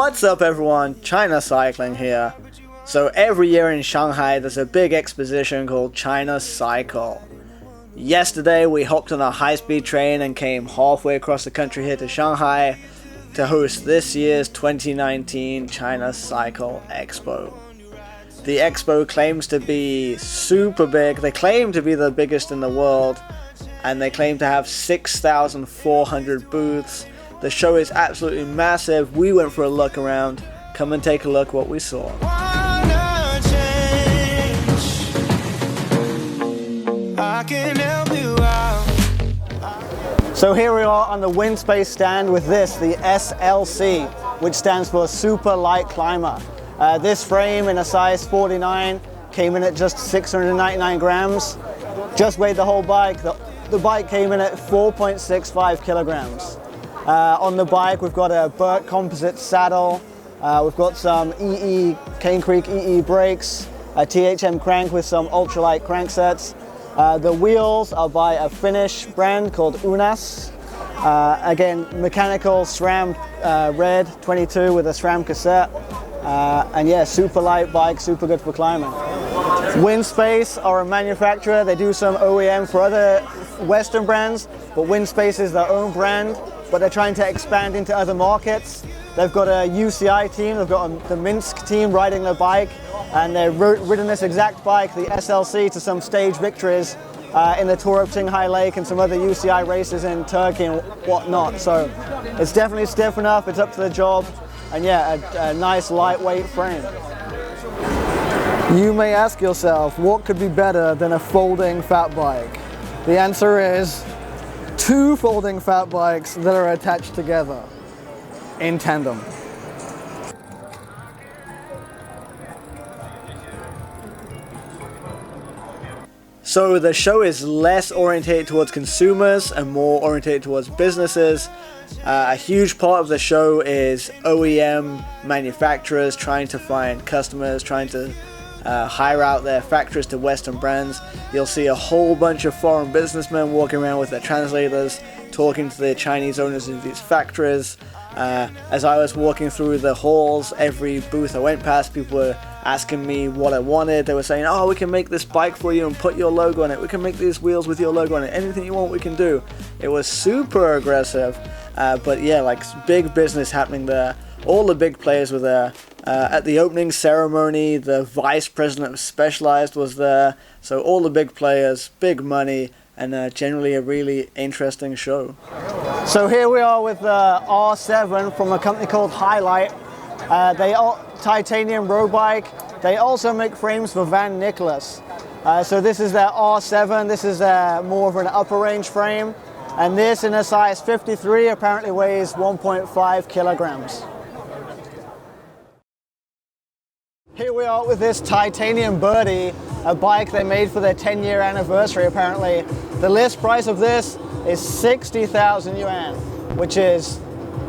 What's up everyone, China Cycling here. So every year in Shanghai there's a big exposition called China Cycle. Yesterday we hopped on a high-speed train and came halfway across the country here to Shanghai to host this year's 2019 China Cycle Expo. The expo claims to be super big. They claim to be the biggest in the world, and they claim to have 6,400 booths. The show is absolutely massive. We went for a look around. Come and take a look what we saw. So here we are on the Winspace stand with this, the SLC, which stands for Super Light Climber. This frame in a size 49 came in at just 699 grams. Just weighed the whole bike. The bike came in at 4.65 kilograms. On the bike we've got a Burt composite saddle, we've got some Cane Creek EE brakes, a THM crank with some ultralight cranksets. The wheels are by a Finnish brand called Unas. Again, mechanical SRAM red 22 with a SRAM cassette. And yeah, super light bike, super good for climbing. Winspace are a manufacturer. They do some OEM for other Western brands, but Winspace is their own brand. But they're trying to expand into other markets. They've got a UCI team, they've got the Minsk team riding their bike, and they've ridden this exact bike, the SLC, to some stage victories in the Tour of Qinghai Lake and some other UCI races in Turkey and whatnot. So it's definitely stiff enough, it's up to the job, and yeah, a nice lightweight frame. You may ask yourself, what could be better than a folding fat bike? The answer is two folding fat bikes that are attached together in tandem. So the show is less orientated towards consumers and more orientated towards businesses. A huge part of the show is OEM manufacturers trying to find customers, trying to hire out their factories to Western brands. You'll see a whole bunch of foreign businessmen walking around with their translators, talking to the Chinese owners of these factories. As I was walking through the halls, every booth I went past, people were asking me what I wanted. They were saying, oh, we can make this bike for you and put your logo on it. We can make these wheels with your logo on it. Anything you want, we can do. It was super aggressive, but yeah, like big business happening there. All the big players were there. At the opening ceremony, the vice president of Specialized was there. So all the big players, big money, and generally a really interesting show. So here we are with the R7 from a company called Highlight. They are titanium road bike. They also make frames for Van Nicholas. So this is their R7. This is more of an upper range frame. And this in a size 53 apparently weighs 1.5 kilograms. Here we are with this titanium birdie, a bike they made for their 10-year anniversary apparently. The list price of this is 60,000 yuan, which is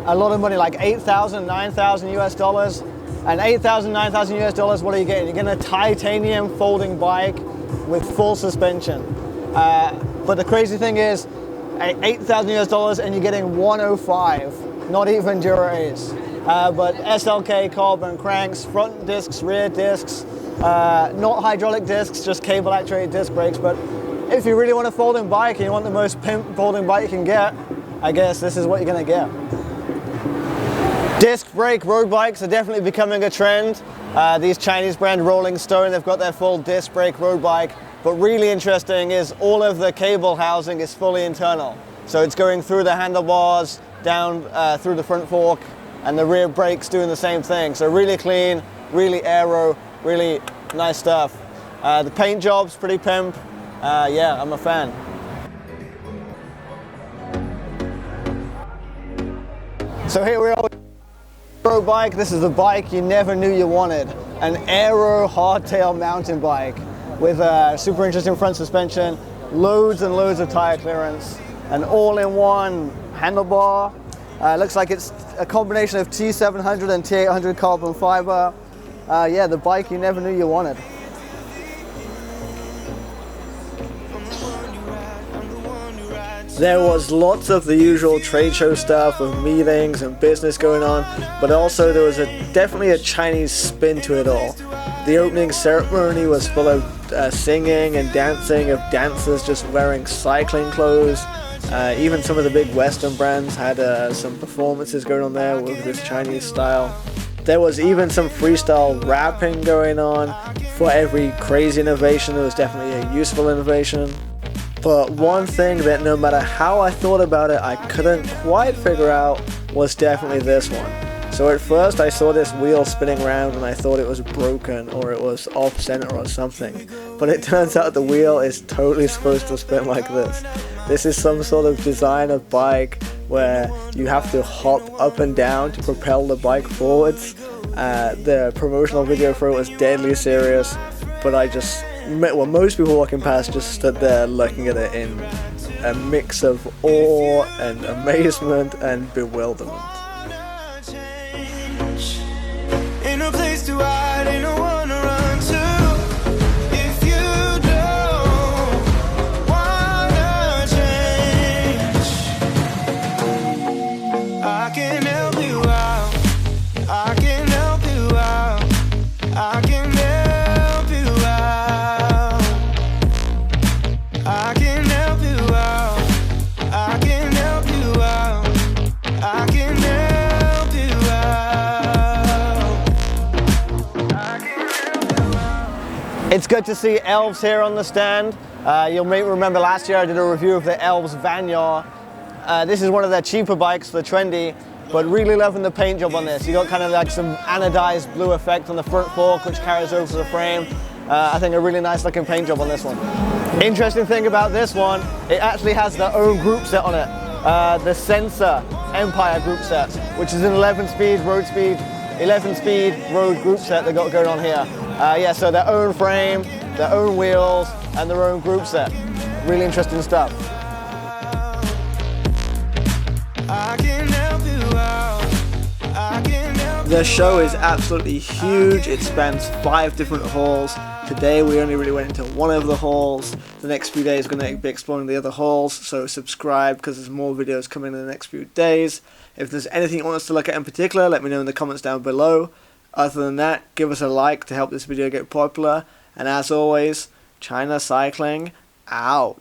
a lot of money, like 8,000, 9,000 US dollars. And 8,000, 9,000 US dollars, what are you getting? You're getting a titanium folding bike with full suspension. But the crazy thing is, 8,000 US dollars and you're getting 105, not even Dura Ace. But SLK carbon cranks, front discs, rear discs, not hydraulic discs, just cable actuated disc brakes. But if you really want a folding bike and you want the most pimp folding bike you can get, I guess this is what you're gonna get. Disc brake road bikes are definitely becoming a trend. These Chinese brand Rolling Stone, they've got their full disc brake road bike. But really interesting is all of the cable housing is fully internal. So it's going through the handlebars, down through the front fork, and the rear brakes doing the same thing. So really clean, really aero, really nice stuff. The paint job's pretty pimp. Yeah, I'm a fan. So here we are with a road bike. This is the bike you never knew you wanted. An aero hardtail mountain bike with a super interesting front suspension, loads and loads of tire clearance, an all-in-one handlebar. Looks like it's a combination of T700 and T800 carbon fiber. Yeah, the bike you never knew you wanted. There was lots of the usual trade show stuff with meetings and business going on, but also there was definitely a Chinese spin to it all. The opening ceremony was full of singing and dancing, of dancers just wearing cycling clothes. Even some of the big Western brands had some performances going on there with this Chinese style. There was even some freestyle rapping going on. For every crazy innovation, there was definitely a useful innovation. But one thing that no matter how I thought about it, I couldn't quite figure out was definitely this one. So at first I saw this wheel spinning around and I thought it was broken or it was off center or something. But it turns out the wheel is totally supposed to spin like this. This is some sort of design of bike where you have to hop up and down to propel the bike forwards. The promotional video for it was deadly serious, but most people walking past just stood there looking at it in a mix of awe and amazement and bewilderment. Ain't no place to hide, ain't no one to run to. If you don't wanna change, I can help you out. I can help you out. I can help you out. I can help you out. I can help you out. I can help you out. It's good to see Elves here on the stand. You'll may remember last year I did a review of the Elves Vanyar. This is one of their cheaper bikes, the trendy, but really loving the paint job on this. You got kind of like some anodized blue effect on the front fork, which carries over to the frame. I think a really nice looking paint job on this one. Interesting thing about this one, it actually has their own group set on it. The Sensor Empire group set, which is an 11-speed road group set they got going on here. Yeah, so their own frame, their own wheels, and their own group set. Really interesting stuff. The show is absolutely huge. It spans 5 different halls. Today we only really went into one of the halls. The next few days we're going to be exploring the other halls, so subscribe because there's more videos coming in the next few days. If there's anything you want us to look at in particular, let me know in the comments down below. Other than that, give us a like to help this video get popular. And as always, China Cycling out.